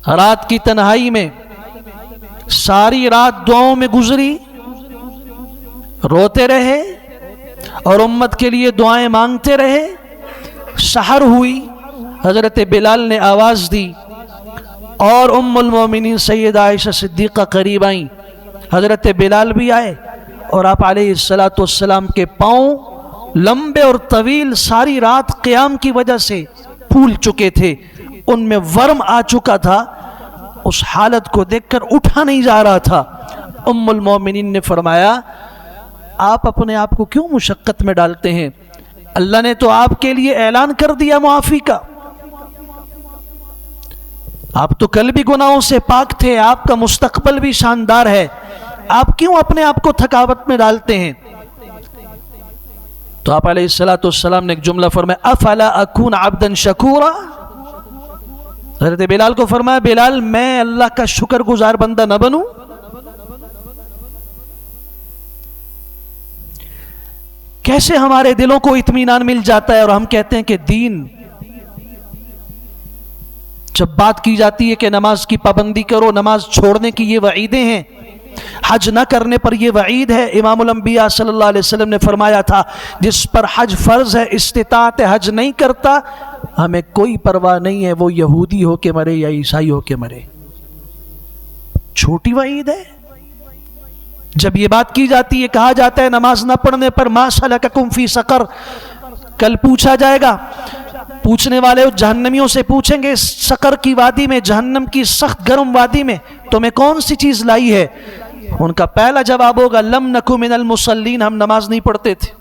رات کی تنہائی میں ساری رات دعاؤں میں گزری، روتے رہے اور امت کے لیے دعائیں مانگتے رہے۔ سحر ہوئی، حضرت بلال نے آواز دی اور ام المومنین سیدہ عائشہ صدیقہ قریب آئیں۔ حضرت بلال بھی آئے اور آپ علیہ السلام کے پاؤں لمبے اور طویل ساری رات قیام کی وجہ سے پھول چکے تھے، ان میں ورم آ چکا تھا، اس حالت کو دیکھ کر اٹھا نہیں جا رہا تھا۔ ام المومنین نے فرمایا آپ اپنے آپ کو کیوں مشقت میں ڈالتے ہیں؟ اللہ نے تو آپ کے لیے اعلان کر دیا معافی کا، آپ تو کل بھی گناہوں سے پاک تھے، آپ کا مستقبل بھی شاندار ہے، آپ کیوں اپنے آپ کو تھکاوٹ میں ڈالتے ہیں؟ تو آپ علیہ السلام نے ایک جملہ فرمایا افلا اکون عبدا شکورا۔ حضرت بلال کو فرمایا بلال میں اللہ کا شکر گزار بندہ نہ بنوں؟ کیسے ہمارے دلوں کو اطمینان مل جاتا ہے اور ہم کہتے ہیں کہ دین، جب بات کی جاتی ہے کہ نماز کی پابندی کرو، نماز چھوڑنے کی یہ وعیدیں ہیں، حج نہ کرنے پر یہ وعید ہے۔ امام الانبیاء صلی اللہ علیہ وسلم نے فرمایا تھا جس پر حج فرض ہے استطاعت حج نہیں کرتا، ہمیں کوئی پرواہ نہیں ہے وہ یہودی ہو کے مرے یا عیسائی ہو کے مرے۔ چھوٹی وعید ہے۔ جب یہ بات کی جاتی ہے، کہا جاتا ہے نماز نہ پڑھنے پر ما سلککم فی سقر، کل پوچھا جائے گا، پوچھنے والے جہنمیوں سے پوچھیں گے سقر کی وادی میں، جہنم کی سخت گرم وادی میں تمہیں کون سی چیز لائی ہے؟ ان کا پہلا جواب ہوگا لم نکو من المصلین، ہم نماز نہیں پڑھتے تھے۔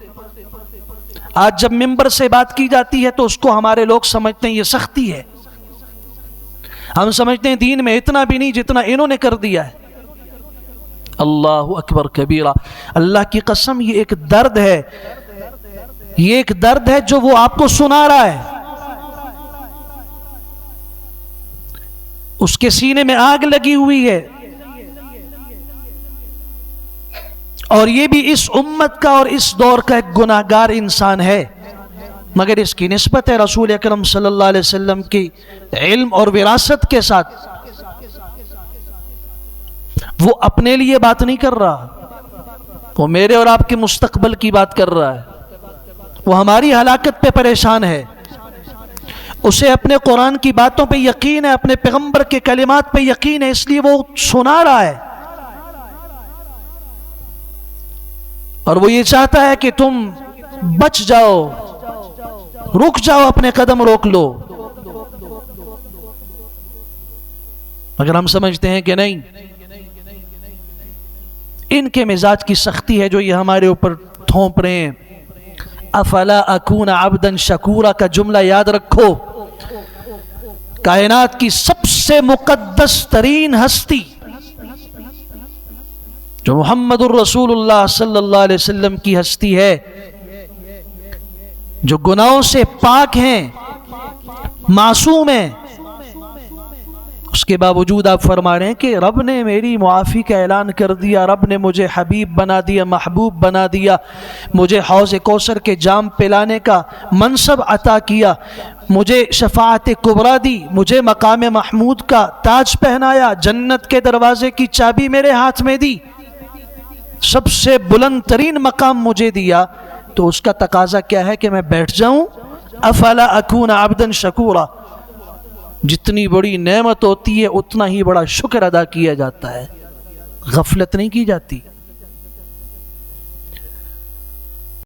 آج جب ممبر سے بات کی جاتی ہے تو اس کو ہمارے لوگ سمجھتے ہیں یہ سختی ہے، ہم سمجھتے ہیں دین میں اتنا بھی نہیں جتنا انہوں نے کر دیا ہے۔ اللہ اکبر کبیرہ، اللہ کی قسم یہ ایک درد ہے، یہ ایک درد ہے جو وہ آپ کو سنا رہا ہے، اس کے سینے میں آگ لگی ہوئی ہے، اور یہ بھی اس امت کا اور اس دور کا ایک گناہگار انسان ہے، مگر اس کی نسبت ہے رسول اکرم صلی اللہ علیہ وسلم کی علم اور وراثت کے ساتھ۔ وہ اپنے لیے بات نہیں کر رہا، وہ میرے اور آپ کے مستقبل کی بات کر رہا ہے، وہ ہماری ہلاکت پہ پریشان ہے، اسے اپنے قرآن کی باتوں پہ یقین ہے، اپنے پیغمبر کے کلمات پہ یقین ہے، اس لیے وہ سنا رہا ہے، اور وہ یہ چاہتا ہے کہ تم بچ جاؤ، رک جاؤ، اپنے قدم روک لو، مگر ہم سمجھتے ہیں کہ نہیں، ان کے مزاج کی سختی ہے جو یہ ہمارے اوپر تھوپ رہے ہیں۔ افلا اکون عبدا شکورا کا جملہ یاد رکھو، کائنات کی سب سے مقدس ترین ہستی جو محمد الرسول اللہ صلی اللہ علیہ وسلم کی ہستی ہے، جو گناہوں سے پاک ہیں، معصوم ہیں، اس کے باوجود آپ فرما رہے ہیں کہ رب نے میری معافی کا اعلان کر دیا، رب نے مجھے حبیب بنا دیا، محبوب بنا دیا، مجھے حوض کوثر کے جام پلانے کا منصب عطا کیا، مجھے شفاعت کبریٰ دی، مجھے مقام محمود کا تاج پہنایا، جنت کے دروازے کی چابی میرے ہاتھ میں دی، سب سے بلند ترین مقام مجھے دیا، تو اس کا تقاضا کیا ہے کہ میں بیٹھ جاؤں؟ افلا اکون عبدا شکورا۔ جتنی بڑی نعمت ہوتی ہے اتنا ہی بڑا شکر ادا کیا جاتا ہے، غفلت نہیں کی جاتی۔